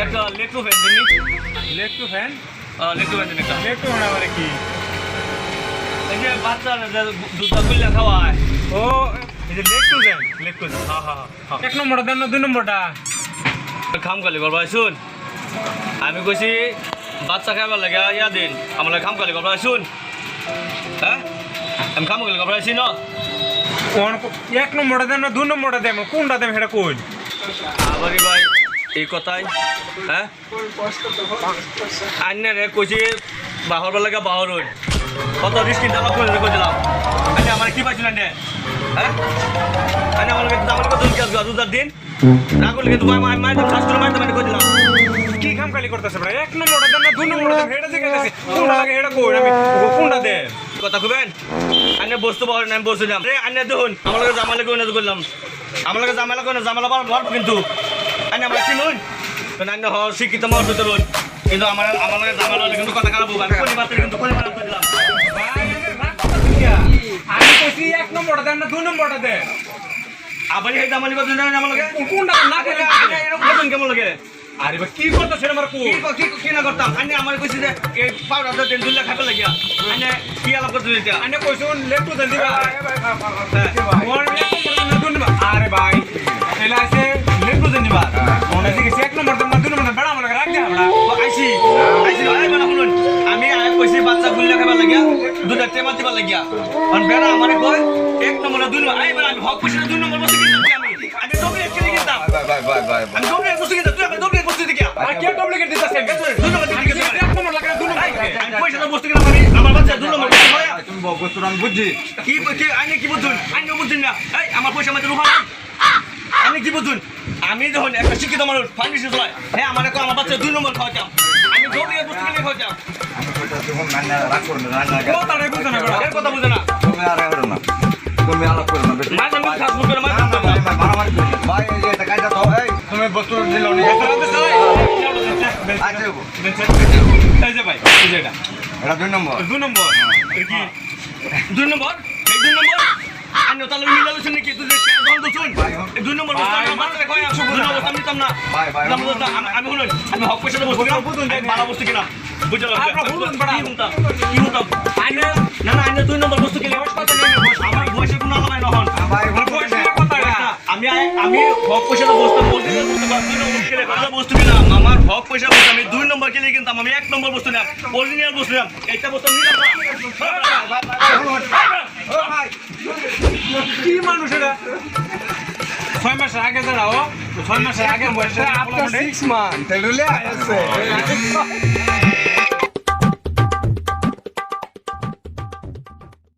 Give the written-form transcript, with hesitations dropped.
একটা লেকটু ফ্যান দিনি লেকটু fan লেকটু fan দিন একটা লেকটু ফ্যান আবার কি? এই যে বাচ্চা দুধটা গুল্লা খাওয়ায় ও এই যে লেকটু ফ্যান লেকটু হ্যাঁ হ্যাঁ হ্যাঁ এক নম্বরটা দেন না দুই নম্বরটা? খাম খালি করবা শুন আমি কইছি বাচ্চা খাইবার লাগে ইয়া দিন আমার খাম খালি করবা শুন হ্যাঁ আমি খাম খালি করবা আছি না কোন এক নম্বরটা দেন না দুই নম্বরটা দেন কোনটা দেন সেটা কোন? আবারই ভাই এই কথাই হ্যাঁ আন্যা রে কইছি বাহর লাগে বাহর হই কত রিস্ক কিন্তু আমার করে রেখে দিলাম আন্যা আমার কি পাইছিলেন রে হ্যাঁ আন্যা আমার কত কি আসবে দুধার দিন না করলে কিন্তু মায়ের খাস করে মায়ের মানে করে দিলাম কি খামখালি করতেছে ভাই? এক নম্বরটা দেন না দুই নম্বরটা দেন সেটা জিজ্ঞাসা কোনটা লাগে সেটা কোন? আমি কোনটা দেন? কথা কবেন আন্যা বসতে পারেন আমি বসছিলাম রে আন্যা দেখুন আমার লাগে জামালা করে করলাম আমার লাগে জামালা করে জামালা পার কিন্তু আন্যা আমরা চিনুন আন্যা হওয়ার শিক্ষিত মহৎ হতে বল কিন্তু আমার লাগে জামালা হলে কিন্তু কথা খারাপ হবে আমি কোনি মাত্র কিন্তু কোনি মাত্র দিলাম আমি কইছি এক নম্বরটা দেন না দুই নম্বরটা দেন? আবার এই জামালি কথা জানেন আমার লাগে কোনটা না করে এরকম কেমন লাগে আরে ভাই কি করতেছ সেটা আমার কি না করতাম আন্যা আমার কইছি যে এই পাউডারটা তেল দিলে খাবে লাগিয়া আন্যা কি আলাপ করতে দিতে আনে কইছুন লেটু দেন দিবা কোন এক নম্বরটা না দুই নম্বর? আরে ভাই এলা আছে লেটু দেন দিবা কোন আছে কি এক নম্বরটা না দুই নম্বরটা বেড়া মনে রাখ দে আমরা আইছি আই মানে শুনুন আমি আয় কইছি বাচ্চা গুল্লা খাবার লাগিয়া দুধের টেমা দিবার লাগিয়া আর বেড়া আমারে কয় এক নম্বর দুই নম্বর আই মানে আমি হক কইছি দুই নম্বর বসে কিনতাম আমি ডবল এক কিনে কিনতাম আমি ডবল এক বসে কিনতাম তুই আমি ডবল এক বসে দিকে আর কি ডুপ্লিকেট দিতাছে দুই নম্বর দিকে এক নম্বর লাগে দুই নম্বর আমি পয়সাটা বসতে কিনা মানে আমার বাচ্চা দুই নম্বর তুমি বকবস্তুর আমি বুঝছি কি আইনে কি বুঝুন আইনে বুঝুন না এই আমার পয়সা আমাদের রুফা আমি কি বুঝুন আমি যখন একটা শিক্ষিত মানুষ ফার্মেসি চলাই হ্যাঁ আমার আমার বাচ্চা দুই নম্বর খাওয়াতাম আমি ডবল এক বসে কিনে খাওয়াতাম আমি কইতা যখন রান্না রাখো না রান্না কথাটাই বুঝো না বেড়া এর কথা বুঝে না তুমি আর এর না তুমি আলাপ করো না বেশি মাছ আমি খাস করে মাছ মারামারি ভাই এই যে এটা কাইটা তো এই তুমি বস্তু দিল নি আচ্ছা এই যে ভাই এই যে এটা এটা দুই নম্বর দুই নম্বর এর কি দুই নম্বর এই দুই নম্বর আন্য তাহলে মিলালো শুনে কি তুই যখন তো শুন এই দুই নম্বর বস্তা আমার বাচ্চা কয় আমি দুই নম্বর বস্তা নিতাম না আমি শুনুন আমি হক পয়সা বস্তু কিনা ভালো বস্তু কিনা বুঝলো কি হতাম আইনে না না আইনে দুই নম্বর বস্তু কিনে আমার বয়সে কোনো আলাদা নহন আমি হক পয়সা বস্তু বলতে বস্তু কিনা আমার হক পয়সা বস্তু আমি দুই নম্বর কিনে কিনতাম আমি এক নম্বর বস্তু না অরিজিনাল বস্তু না একটা বস্তু নিলাম না কি মানুষ এটা 6 মাস আগে দাঁড়াও 6 মাসের আগে বয়সে আপনার 6 মান তেলুলে আছে